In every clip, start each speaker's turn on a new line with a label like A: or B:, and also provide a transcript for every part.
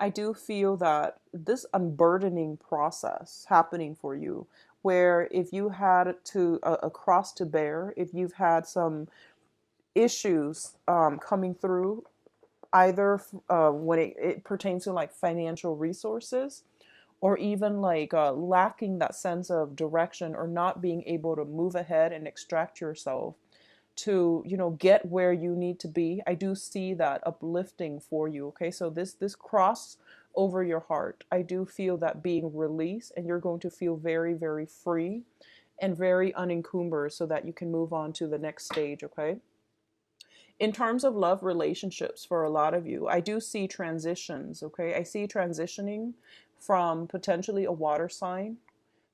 A: I do feel that this unburdening process happening for you, where if you had to a cross to bear, if you've had some issues coming through, either when it pertains to like financial resources, or even like lacking that sense of direction, or not being able to move ahead and extract yourself to get where you need to be. I do see that uplifting for you. Okay, so this cross over your heart, I do feel that being released, and you're going to feel very, very free and very unencumbered, so that you can move on to the next stage. Okay, in terms of love relationships, for a lot of you, I do see transitions. Okay, I see transitioning from potentially a water sign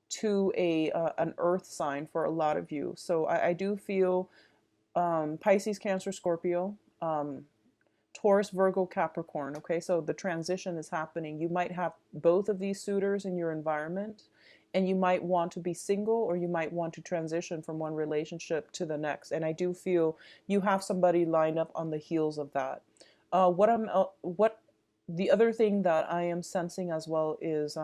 A: to a an earth sign for a lot of you. So I do feel Pisces, Cancer, Scorpio, Taurus, Virgo, Capricorn. Okay, so the transition is happening. You might have both of these suitors in your environment, and you might want to be single, or you might want to transition from one relationship to the next. And I do feel you have somebody lined up on the heels of that. What the other thing that I am sensing as well is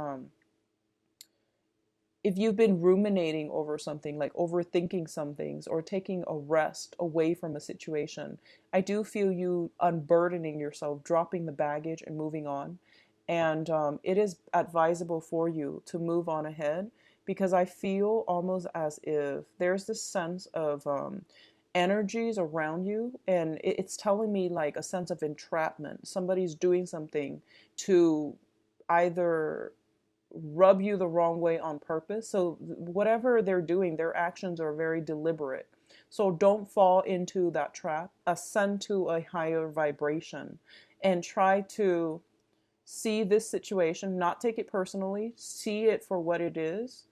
A: if you've been ruminating over something, like overthinking some things, or taking a rest away from a situation, I do feel you unburdening yourself, dropping the baggage and moving on. And it is advisable for you to move on ahead, because I feel almost as if there's this sense of energies around you, and it's telling me like a sense of entrapment. Somebody's doing something to either rub you the wrong way on purpose. So whatever they're doing, their actions are very deliberate. So don't fall into that trap. Ascend to a higher vibration and try to see this situation, not take it personally, see it for what it is,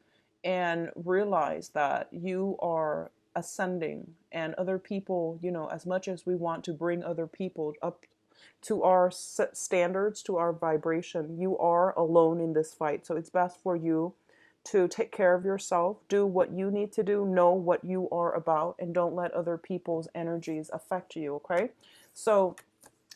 A: and realize that you are ascending. And other people, as much as we want to bring other people up to our standards, to our vibration, you are alone in this fight. So it's best for you to take care of yourself, do what you need to do, know what you are about, and don't let other people's energies affect you. Okay, so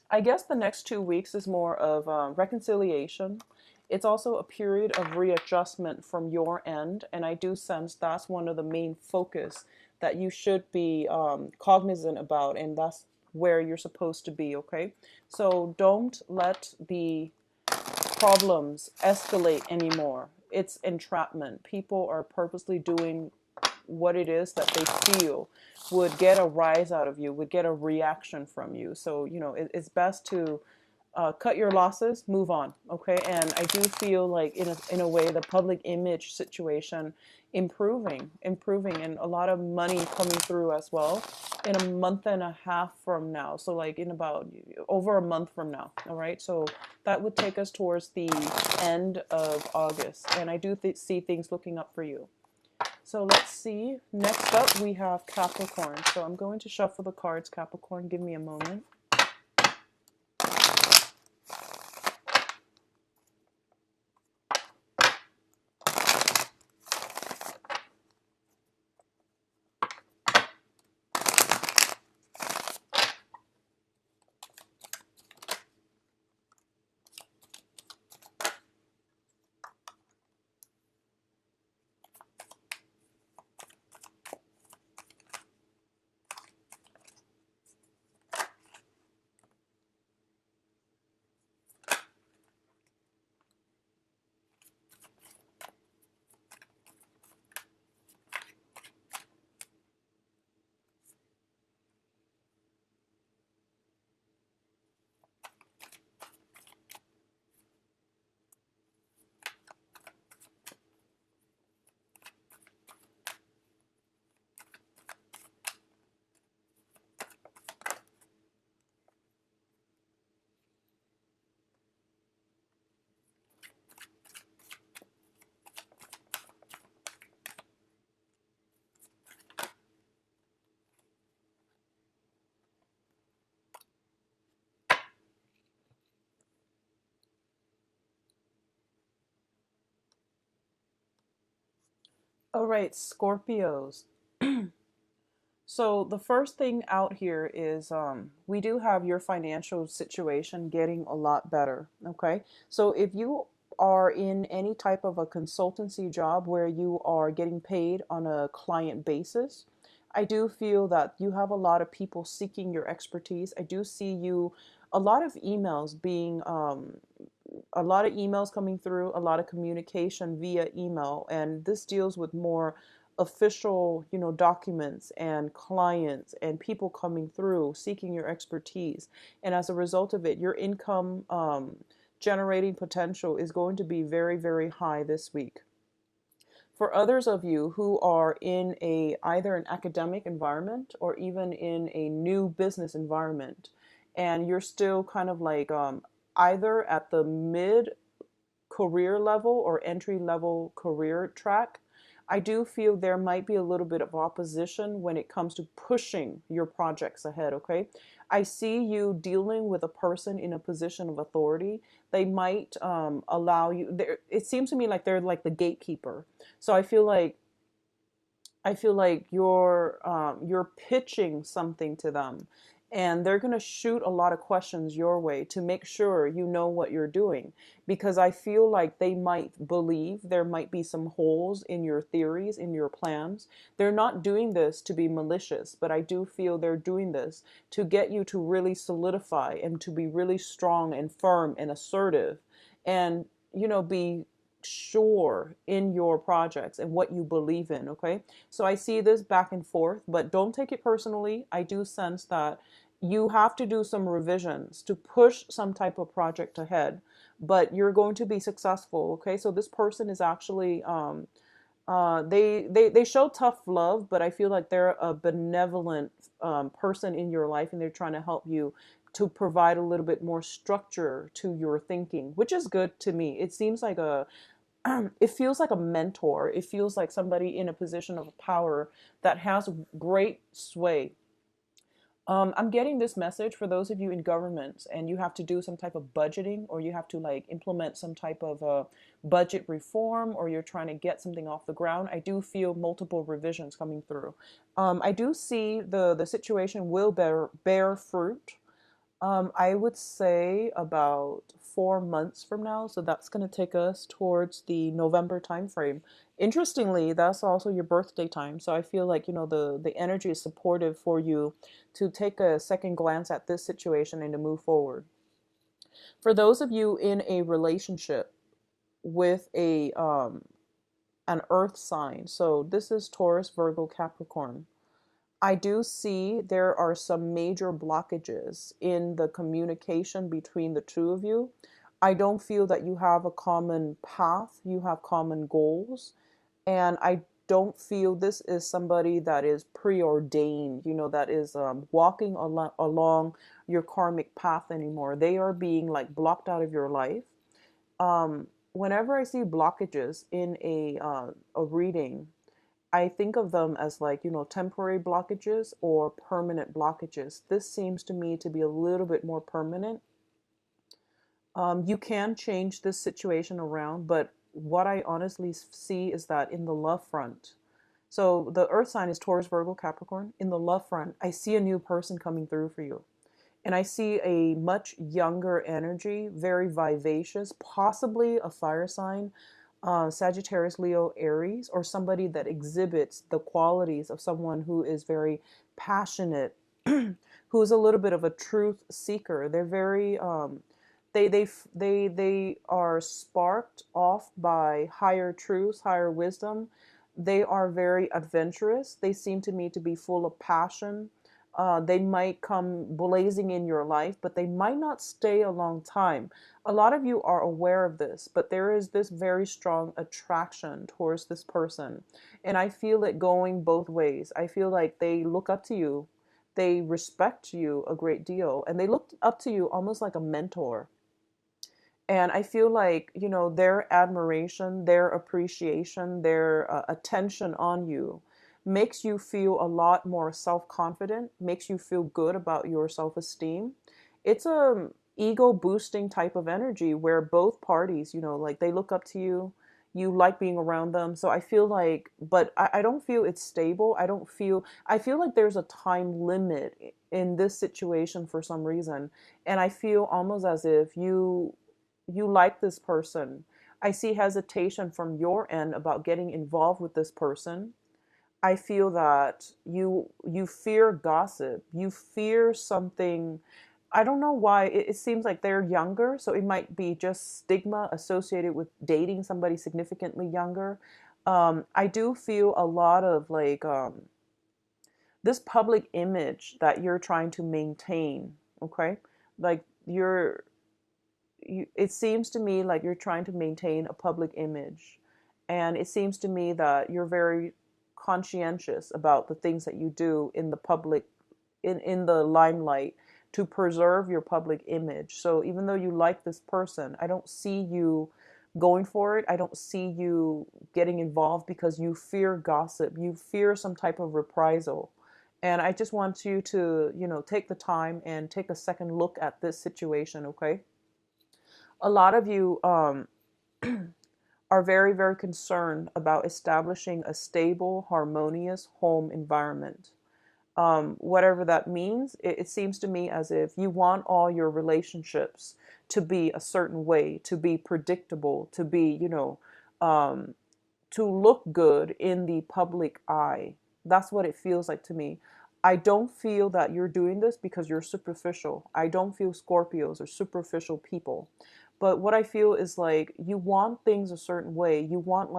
A: I guess the next 2 weeks is more of reconciliation. It's also a period of readjustment from your end, and I do sense that's one of the main focus that you should be cognizant about, and that's where you're supposed to be. Okay, so don't let the problems escalate anymore. It's entrapment. People are purposely doing what it is that they feel would get a rise out of you, would get a reaction from you. So, it's best to cut your losses, move on. Okay. And I do feel like in a way, the public image situation improving, and a lot of money coming through as well in a month and a half from now. So like in about over a month from now. All right. So that would take us towards the end of August. And I do see things looking up for you. So let's see. Next up, we have Capricorn. So I'm going to shuffle the cards, Capricorn. Give me a moment. All right, Scorpios. So the first thing out here is we do have your financial situation getting a lot better. Okay. So if you are in any type of a consultancy job where you are getting paid on a client basis, I do feel that you have a lot of people seeking your expertise. I do see you, a lot of emails being a lot of emails coming through, a lot of communication via email, and this deals with more official, documents and clients and people coming through seeking your expertise. And as a result of it, your income generating potential is going to be very, very high this week. For others of you who are in a either an academic environment or even in a new business environment, and you're still kind of like either at the mid career level or entry level career track, I do feel there might be a little bit of opposition when it comes to pushing your projects ahead, okay? I see you dealing with a person in a position of authority. They might allow you, it seems to me like they're like the gatekeeper. So I feel like you're pitching something to them, and they're going to shoot a lot of questions your way to make sure you know what you're doing, because I feel like they might believe there might be some holes in your theories, in your plans. They're not doing this to be malicious, but I do feel they're doing this to get you to really solidify and to be really strong and firm and assertive, and be sure in your projects and what you believe in, okay? So I see this back and forth, but don't take it personally. I do sense that you have to do some revisions to push some type of project ahead, but you're going to be successful, okay? So this person is actually they show tough love, but I feel like they're a benevolent person in your life, and they're trying to help you to provide a little bit more structure to your thinking, which is good to me. It seems like a it feels like a mentor. It feels like somebody in a position of power that has great sway. I'm getting this message for those of you in government and you have to do some type of budgeting, or you have to like implement some type of budget reform, or you're trying to get something off the ground. I do feel multiple revisions coming through. I do see the situation will bear fruit. I would say about 4 months from now. So that's going to take us towards the November timeframe. Interestingly, that's also your birthday time. So I feel like, the energy is supportive for you to take a second glance at this situation and to move forward. For those of you in a relationship with a an earth sign, so this is Taurus, Virgo, Capricorn. I do see there are some major blockages in the communication between the two of you. I don't feel that you have a common path, you have common goals, and I don't feel this is somebody that is preordained, that is walking along your karmic path anymore. They are being like blocked out of your life. Whenever I see blockages in a reading, I think of them as like, temporary blockages or permanent blockages. This seems to me to be a little bit more permanent. You can change this situation around, but what I honestly see is that in the love front, so the earth sign is Taurus, Virgo, Capricorn. In the love front, I see a new person coming through for you. And I see a much younger energy, very vivacious, possibly a fire sign, Sagittarius, Leo, Aries, or somebody that exhibits the qualities of someone who is very passionate, who is a little bit of a truth seeker. They're very, they are sparked off by higher truths, higher wisdom. They are very adventurous. They seem to me to be full of passion. They might come blazing in your life, but they might not stay a long time. A lot of you are aware of this, but there is this very strong attraction towards this person. And I feel it going both ways. I feel like they look up to you, they respect you a great deal, and they look up to you almost like a mentor. And I feel like, their admiration, their appreciation, their attention on you makes you feel a lot more self-confident, makes you feel good about your self-esteem. It's a ego boosting type of energy where both parties, like they look up to you, you like being around them. So I feel like, but I don't feel it's stable. I feel like there's a time limit in this situation for some reason. And I feel almost as if you like this person. I see hesitation from your end about getting involved with this person. I feel that you fear gossip. You fear something. I don't know why. It seems like they're younger, so it might be just stigma associated with dating somebody significantly younger. I do feel a lot of like this public image that you're trying to maintain. Okay, like it seems to me like you're trying to maintain a public image. And it seems to me that you're very conscientious about the things that you do in the public, in the limelight, to preserve your public image. So even though you like this person, I don't see you going for it. I don't see you getting involved because you fear gossip. You fear some type of reprisal. And I just want you to, take the time and take a second look at this situation, okay? A lot of you are very, very concerned about establishing a stable, harmonious home environment. Whatever that means, it seems to me as if you want all your relationships to be a certain way, to be predictable, to be, to look good in the public eye. That's what it feels like to me. I don't feel that you're doing this because you're superficial. I don't feel Scorpios are superficial people. But what I feel is like you want things a certain way. You want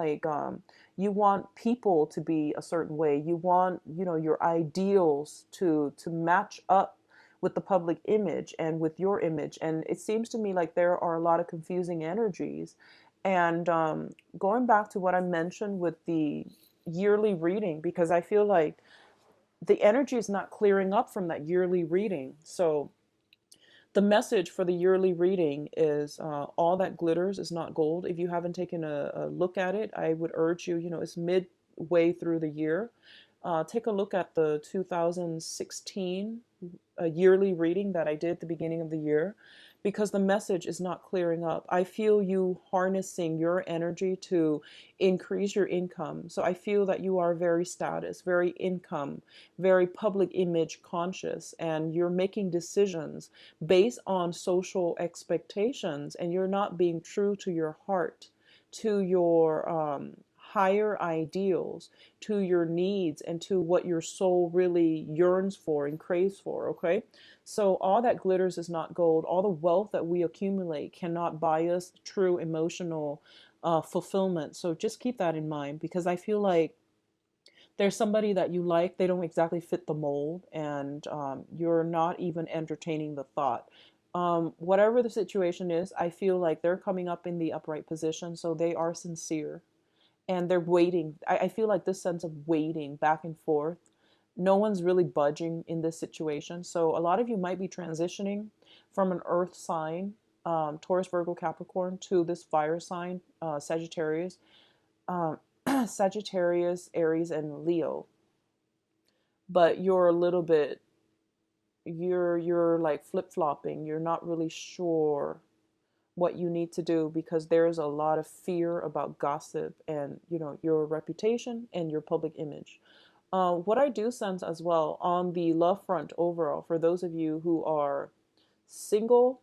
A: you want people to be a certain way. You want, your ideals to match up with the public image and with your image. And it seems to me like there are a lot of confusing energies. And going back to what I mentioned with the yearly reading, because I feel like the energy is not clearing up from that yearly reading. So the message for the yearly reading is all that glitters is not gold. If you haven't taken a look at it, I would urge you, it's midway through the year. Take a look at the 2016 yearly reading that I did at the beginning of the year, because the message is not clearing up. I feel you harnessing your energy to increase your income. So I feel that you are very status, very income, very public image conscious, and you're making decisions based on social expectations, and you're not being true to your heart, to your higher ideals, to your needs, and to what your soul really yearns for and craves for, okay? So all that glitters is not gold. All the wealth that we accumulate cannot buy us true emotional fulfillment. So just keep that in mind, because I feel like there's somebody that you like, they don't exactly fit the mold, and you're not even entertaining the thought. Whatever the situation is, I feel like they're coming up in the upright position, so they are sincere and they're waiting. I feel like this sense of waiting back and forth. No one's really budging in this situation. So a lot of you might be transitioning from an earth sign, Taurus, Virgo, Capricorn, to this fire sign, Sagittarius, um, Sagittarius, Aries, and Leo. But you're a little bit, you're like flip-flopping. You're not really sure what you need to do, because there's a lot of fear about gossip and, your reputation and your public image. What I do sense as well on the love front overall, for those of you who are single,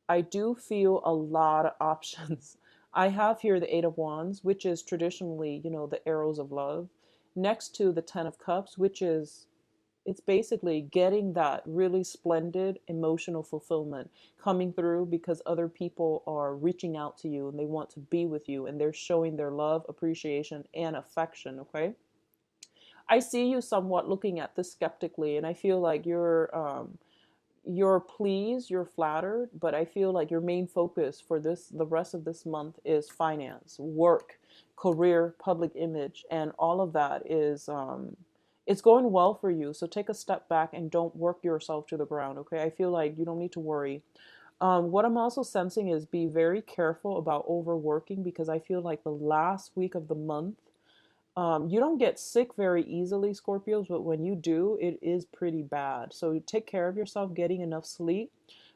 A: I do feel a lot of options. I have here the Eight of Wands, which is traditionally, the arrows of love, next to the Ten of Cups, which is, it's basically getting that really splendid emotional fulfillment coming through because other people are reaching out to you and they want to be with you and they're showing their love, appreciation, and affection, okay? I see you somewhat looking at this skeptically, and I feel like you're pleased, you're flattered, but I feel like your main focus for the rest of this month is finance, work, career, public image, and all of that is it's going well for you. So take a step back and don't work yourself to the ground, okay? I feel like you don't need to worry. What I'm also sensing is be very careful about overworking, because I feel like the last week of the month, you don't get sick very easily, Scorpios, but when you do, it is pretty bad. So take care of yourself, getting enough sleep,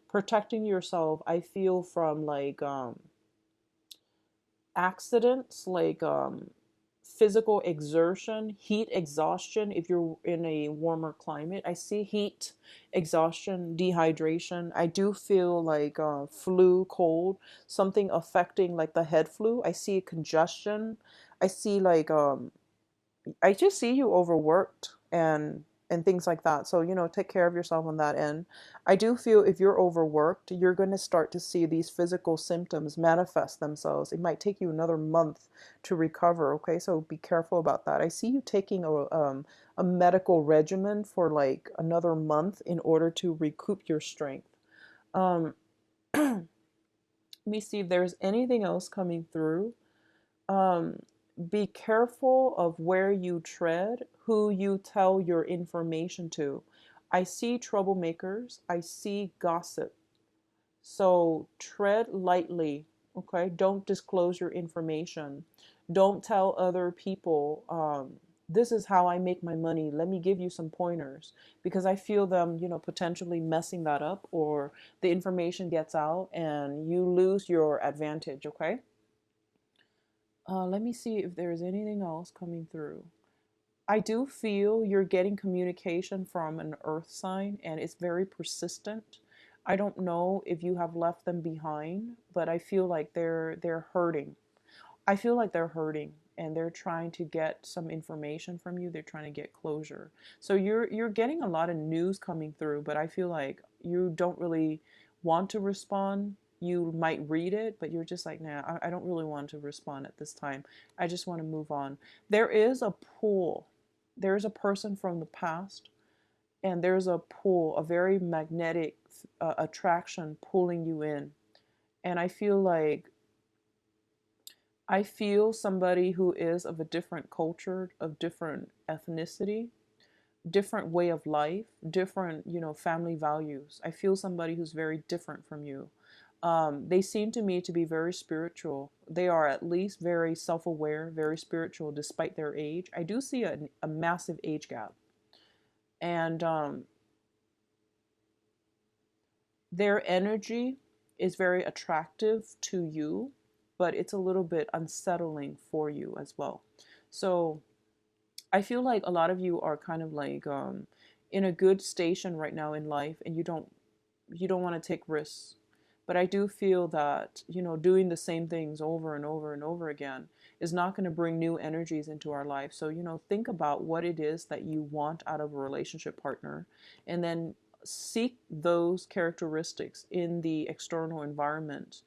A: protecting yourself. I feel from like accidents, like physical exertion, heat exhaustion if you're in a warmer climate. I see heat exhaustion, dehydration. I do feel like flu, cold, something affecting like the head flu. I see congestion. I see like I just see you overworked and things like that. So, take care of yourself on that end. I do feel if you're overworked, you're going to start to see these physical symptoms manifest themselves. It might take you another month to recover, okay? So be careful about that. I see you taking a medical regimen for like another month in order to recoup your strength. Um, Let me see if there's anything else coming through. um, be careful of where you tread, who you tell your information to. I see troublemakers, I see gossip. So tread lightly, okay? Don't disclose your information. Don't tell other people, this is how I make my money. Let me give you some pointers, because I feel them, potentially messing that up, or the information gets out and you lose your advantage, okay? Let me see if there's anything else coming through. I do feel you're getting communication from an earth sign and it's very persistent. I don't know if you have left them behind, but I feel like they're hurting. I feel like they're hurting and they're trying to get some information from you. They're trying to get closure. So you're getting a lot of news coming through, but I feel like you don't really want to respond. You might read it, but you're just like, nah, I don't really want to respond at this time. I just want to move on. There is a pull. There's a person from the past, and there's a pull, a very magnetic attraction pulling you in. And I feel somebody who is of a different culture, of different ethnicity, different way of life, different, family values. I feel somebody who's very different from you. They seem to me to be very spiritual. They are at least very self aware, very spiritual despite their age. I do see a massive age gap. And their energy is very attractive to you, but it's a little bit unsettling for you as well. So I feel like a lot of you are kind of like in a good station right now in life, and you don't want to take risks. But I do feel that, doing the same things over and over and over again is not going to bring new energies into our life. So, think about what it is that you want out of a relationship partner, and then seek those characteristics in the external environment.